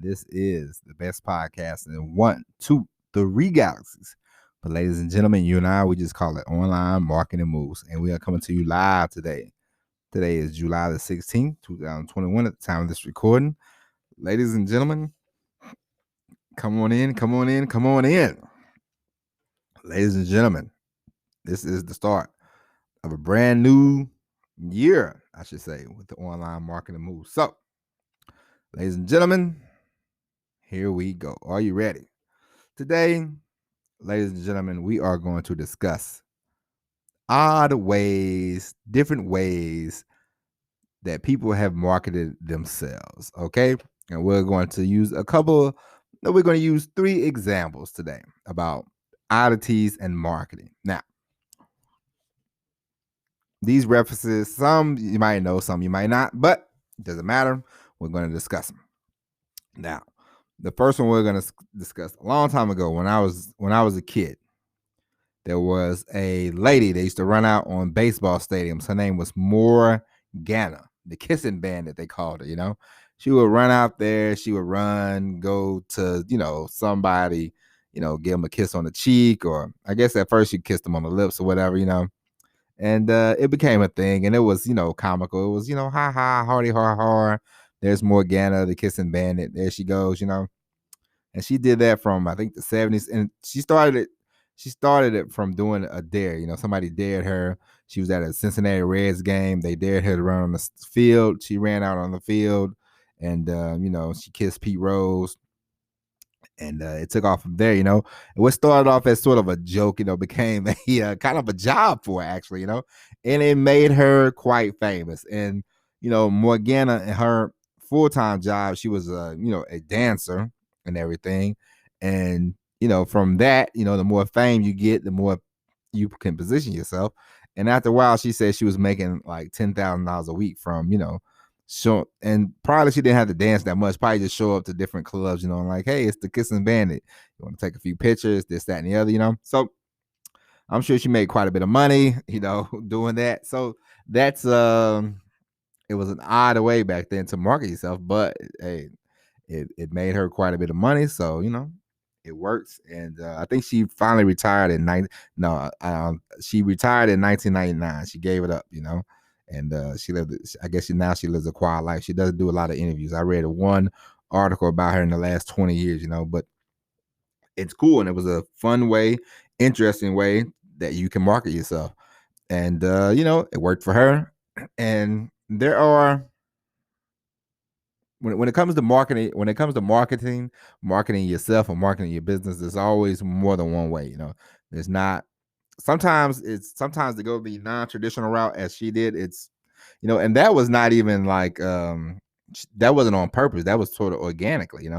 This is the best podcast in 1, 2, 3 galaxies. But ladies and gentlemen, you and I, we just call it Online Marketing Moves. And we are coming to you live today. Today is July the 16th, 2021 at the time of this recording. Ladies and gentlemen, come on in, come on in, come on in. Ladies and gentlemen, this is the start of a brand new year, I should say, with the Online Marketing Moves. So, ladies and gentlemen, here we go. Are you ready? Today, ladies and gentlemen, we are going to discuss odd ways, different ways that people have marketed themselves. Okay. And we're going to use we're going to use 3 examples today about oddities and marketing. Now, these references, some you might know, some you might not, but it doesn't matter. We're going to discuss them. Now, the first one we're going to discuss a long time ago when I was a kid. There was a lady that used to run out on baseball stadiums. Her name was Morgana, the kissing bandit, they called her, She would run out there. She would run, go to, somebody, give them a kiss on the cheek, or I guess at first she kissed them on the lips or whatever, And it became a thing, and it was, comical. It was, ha ha, hardy har har. There's Morgana, the kissing bandit. There she goes, And she did that from I think the 70s, and she started it from doing a dare. Somebody dared her. She was at a Cincinnati Reds game. They dared her to run on the field. She ran out on the field, and she kissed Pete Rose. And it took off from there, And what started off as sort of a joke, became a kind of a job for her, actually, And it made her quite famous. And, Morgana, and her full-time job, she was, a dancer and everything. And, from that, the more fame you get, the more you can position yourself. And after a while, she said she was making like $10,000 a week from, and probably she didn't have to dance that much. Probably just show up to different clubs, and like, hey, it's the Kissing Bandit. You want to take a few pictures, this, that, and the other, So I'm sure she made quite a bit of money, doing that. So that's it was an odd way back then to market yourself, but hey, it made her quite a bit of money. So it works. And I think she finally retired she retired in 1999. She gave it up, And she lived. I guess she lives a quiet life. She doesn't do a lot of interviews. I read one article about her in the last 20 years, But it's cool, and it was a fun way, interesting way that you can market yourself, and it worked for her. And there are when it comes to marketing, marketing yourself or marketing your business, there's always more than one way. There's not. Sometimes to go the non-traditional route as she did. It's and that was not even like that wasn't on purpose. That was sort of organically,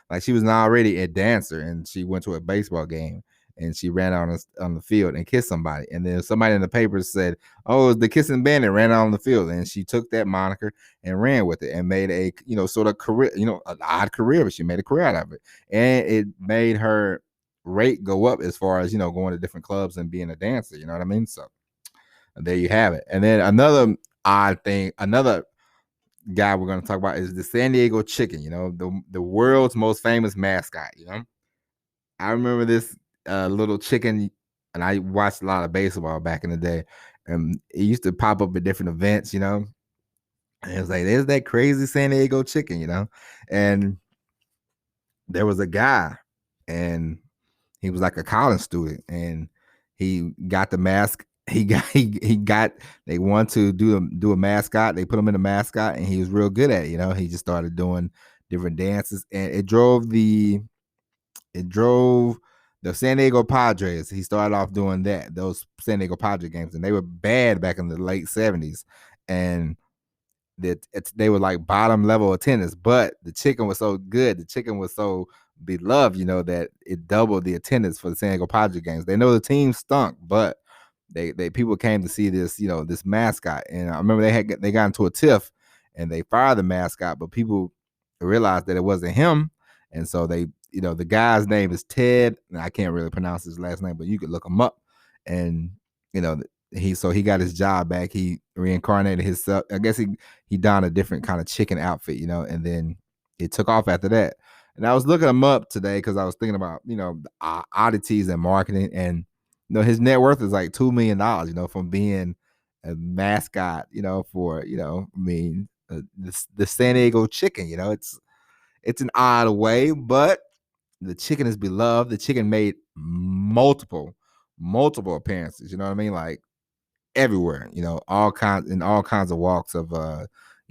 like she was already a dancer and she went to a baseball game and she ran out on the field and kissed somebody, and then somebody in the papers said, "Oh, the Kissing Bandit ran out on the field," and she took that moniker and ran with it and made a sort of career, an odd career, but she made a career out of it, and it made her rate go up as far as going to different clubs and being a dancer. You know what I mean? So there you have it. And then another odd thing, another guy we're going to talk about is the San Diego Chicken. The world's most famous mascot. I remember this little chicken, and I watched a lot of baseball back in the day, and it used to pop up at different events. And it was like, there's that crazy San Diego Chicken. And there was a guy, and he was like a college student, and he got the mask. He got. They wanted to do a mascot. They put him in a mascot, and he was real good at it. He just started doing different dances, and it drove the San Diego Padres. He started off doing those San Diego Padre games, and they were bad back in the late 70s, and they were like bottom level attendance. But the chicken was so good. The chicken was so beloved, that it doubled the attendance for the San Diego Padre games. They know the team stunk, but they people came to see this, this mascot. And I remember they got into a tiff and they fired the mascot, but people realized that it wasn't him. And so they, the guy's name is Ted, and I can't really pronounce his last name, but you could look him up. And, he got his job back. He reincarnated himself. I guess he donned a different kind of chicken outfit, and then it took off after that. And I was looking him up today because I was thinking about, the oddities and marketing. And, his net worth is like $2 million, from being a mascot, for, the San Diego Chicken. It's an odd way, but the chicken is beloved. The chicken made multiple appearances. You know what I mean? Like everywhere. All kinds of walks of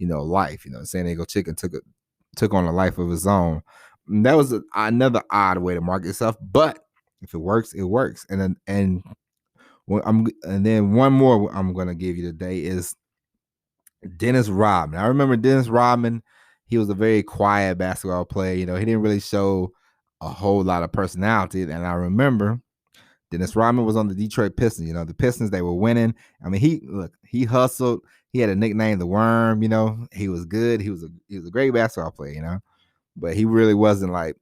life. San Diego Chicken took on a life of its own. And that was another odd way to market itself, but if it works, it works. And then one more I'm gonna give you today is Dennis Rodman. I remember Dennis Rodman. He was a very quiet basketball player. He didn't really show a whole lot of personality. And I remember Dennis Rodman was on the Detroit Pistons. The Pistons, they were winning. I mean, he hustled. He had a nickname, the Worm. He was good. He was a great basketball player. But he really wasn't like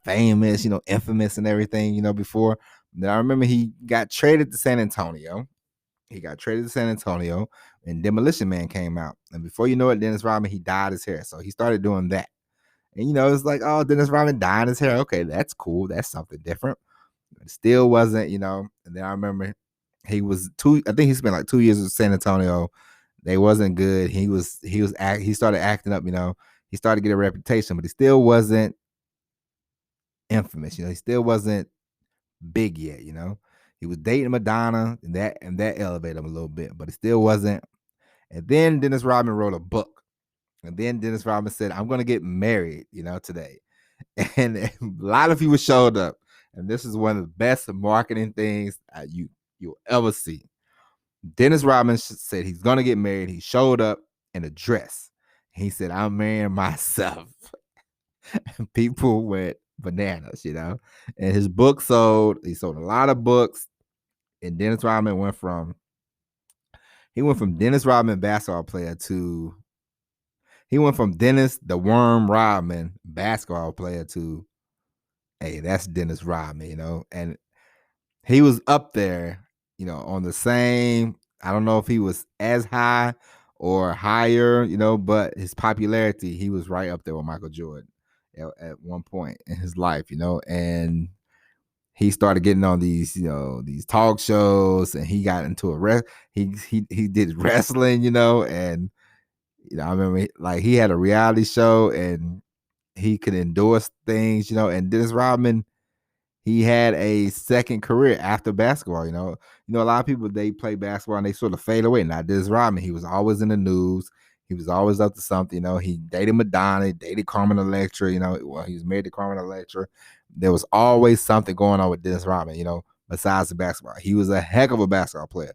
famous, infamous and everything. Before. Then I remember he got traded to San Antonio. And Demolition Man came out. And before you know it, Dennis Rodman, he dyed his hair. So he started doing that. And, it's like, oh, Dennis Rodman dyed his hair. Okay, that's cool. That's something different. But it still wasn't, And then I remember I think he spent like 2 years with San Antonio. They wasn't good. He started acting up, He started to get a reputation, but he still wasn't infamous. He still wasn't big yet, He was dating Madonna, and that elevated him a little bit, but it still wasn't. And then Dennis Rodman wrote a book. And then Dennis Rodman said, I'm going to get married, today. And a lot of people showed up. And this is one of the best marketing things you'll ever see. Dennis Rodman said he's going to get married. He showed up in a dress. He said, I'm marrying myself. And people went bananas, And his book sold. He sold a lot of books. And Dennis Rodman went from Dennis Rodman basketball player to he went from Dennis the Worm Rodman basketball player to, hey, that's Dennis Rodman, and he was up there, on the same. I don't know if he was as high or higher, but his popularity, he was right up there with Michael Jordan at one point in his life, and he started getting on these, these talk shows, and he got into he did wrestling, and I remember like he had a reality show and he could endorse things, and Dennis Rodman, he had a second career after basketball, a lot of people, they play basketball and they sort of fade away. Now, Dennis Rodman, he was always in the news. He was always up to something, he dated Madonna, dated Carmen Electra, well, he was married to Carmen Electra. There was always something going on with Dennis Rodman, besides the basketball. He was a heck of a basketball player.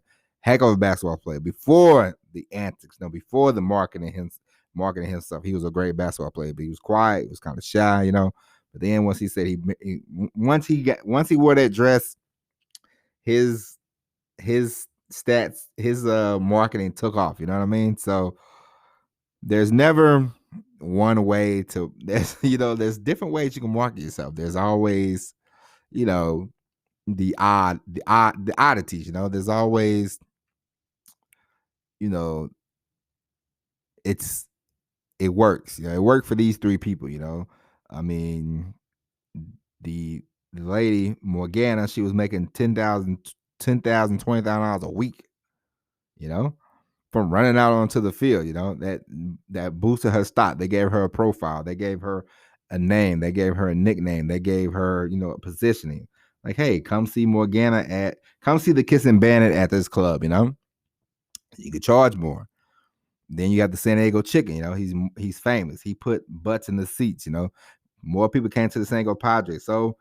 Before the antics, before the marketing himself. He was a great basketball player, but he was quiet. He was kind of shy, But then once he said once he wore that dress, his stats, his marketing took off. You know what I mean? So there's never one way to. There's different ways you can market yourself. There's always, the oddities. There's always, it works. It worked for these three people. I mean, the lady Morgana, she was making $10,000, $20,000 a week. From running out onto the field. That boosted her stock. They gave her a profile. They gave her a name. They gave her a nickname. They gave her, a positioning. Like, hey, come see the Kissing Bandit at this club. You could charge more. Then you got the San Diego Chicken. He's famous. He put butts in the seats. More people came to the San Diego Padres. So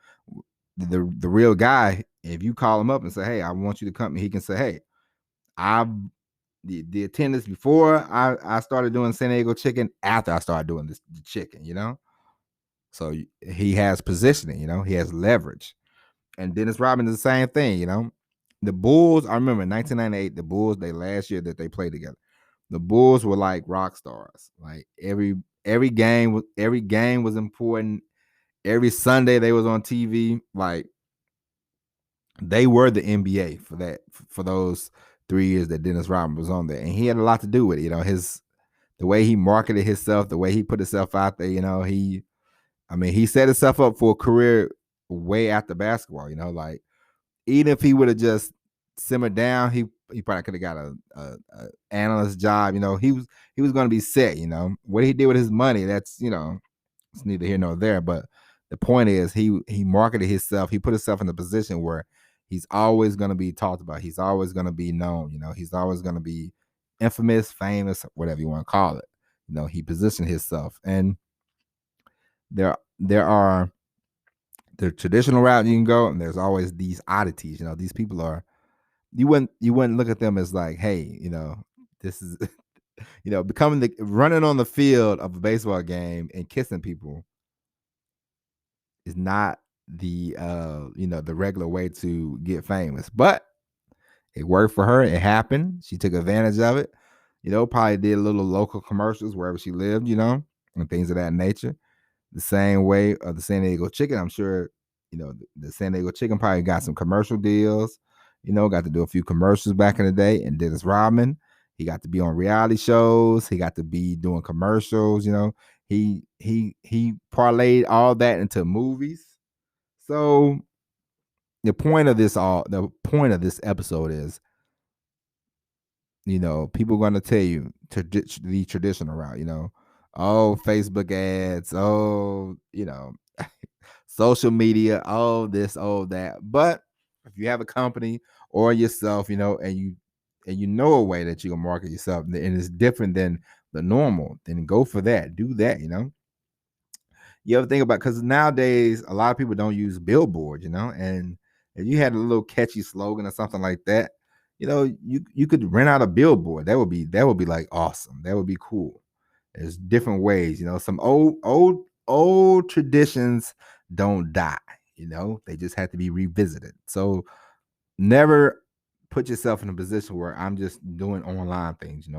the real guy, if you call him up and say, hey, I want you to come, he can say, hey, the attendance before I started doing San Diego Chicken, after I started doing the chicken, So he has positioning, he has leverage. And Dennis Rodman is the same thing, The Bulls, I remember in 1998, the Bulls, last year that they played together, the Bulls were like rock stars. Like every game was important. Every Sunday they was on TV. Like they were the NBA for those 3 years that Dennis Rodman was on there, and he had a lot to do with it. The way he marketed himself, the way he put himself out there. I mean, he set himself up for a career way after basketball. Like even if he would have just simmered down, he probably could have got a analyst job. He was going to be set. What he did with his money, that's it's neither here nor there. But the point is, he marketed himself. He put himself in a position where he's always going to be talked about. He's always going to be known. He's always going to be infamous, famous, whatever you want to call it. He positioned himself, and there are the traditional route you can go, and there's always these oddities. These people are, you wouldn't look at them as like, hey, this is becoming running on the field of a baseball game and kissing people is not the the regular way to get famous. But it worked for her. It happened. She took advantage of it. Probably did little local commercials wherever she lived, and things of that nature. The same way of the San Diego Chicken, I'm sure, the San Diego Chicken probably got some commercial deals, got to do a few commercials back in the day. And Dennis Rodman, he got to be on reality shows. He got to be doing commercials, he parlayed all that into movies. So the point of this episode is, people are going to tell you to ditch the traditional route, Facebook ads, social media, this, that. But if you have a company or yourself, and you know a way that you can market yourself and it's different than the normal, then go for that. Do that, You ever think about, because nowadays a lot of people don't use billboards, and if you had a little catchy slogan or something like that, you could rent out a billboard. That would be like awesome. That would be cool. There's different ways, some old traditions don't die, they just have to be revisited. So never put yourself in a position where I'm just doing online things,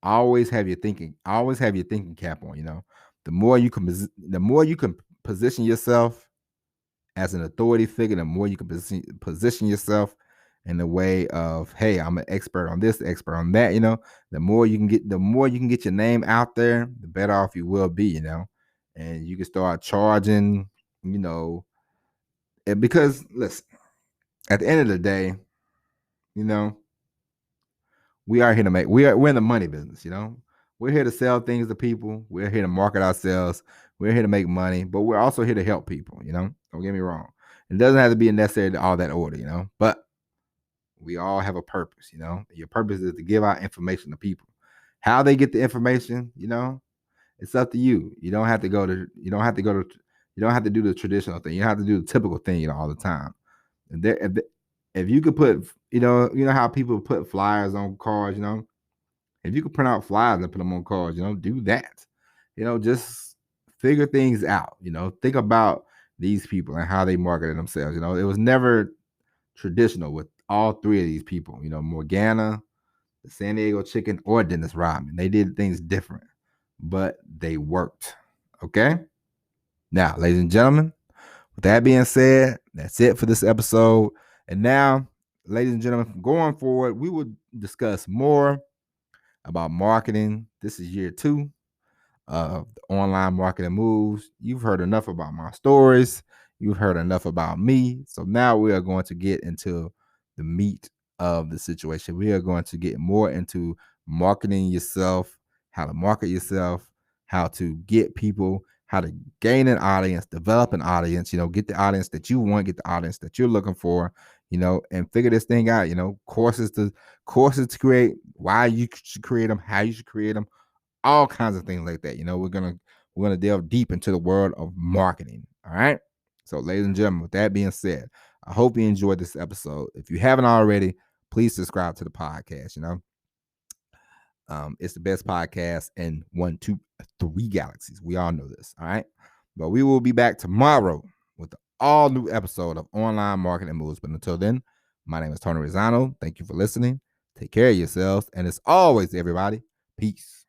always have your thinking cap on. The more you can position yourself as an authority figure, the more you can position yourself in the way of, hey, I'm an expert on this, expert on that. The more you can get your name out there, the better off you will be. And you can start charging. Because listen, at the end of the day, we are here to make. We're in the money business. We're here to sell things to people. We're here to market ourselves. We're here to make money, but we're also here to help people. Don't get me wrong. It doesn't have to be necessarily all that order. But we all have a purpose. Your purpose is to give out information to people. How they get the information, it's up to you. You don't have to do the traditional thing. You don't have to do the typical thing, all the time. And if you could put, how people put flyers on cars, if you could print out flyers and put them on cars, do that. Just figure things out. Think about these people and how they marketed themselves. It was never traditional with all three of these people. Morgana, the San Diego Chicken, or Dennis Rodman. They did things different, but they worked. Okay. Now, ladies and gentlemen, with that being said, that's it for this episode. And now, ladies and gentlemen, from going forward, we will discuss more about marketing. This is year 2 of the online marketing moves. You've heard enough about my stories. You've heard enough about me. So now we are going to get into the meat of the situation. We are going to get more into marketing yourself, how to market yourself, how to get people, how to gain an audience, develop an audience, get the audience that you want, get the audience that you're looking for, and figure this thing out, courses to create, why you should create them, how you should create them, all kinds of things like that. We're gonna delve deep into the world of marketing. All right. So, ladies and gentlemen, with that being said, I hope you enjoyed this episode. If you haven't already, please subscribe to the podcast. It's the best podcast in 1, 2, 3 galaxies. We all know this. All right. But we will be back tomorrow with the all new episode of Online Marketing Moves. But until then, my name is Tony Rizzano. Thank you for listening. Take care of yourselves. And as always, everybody, peace.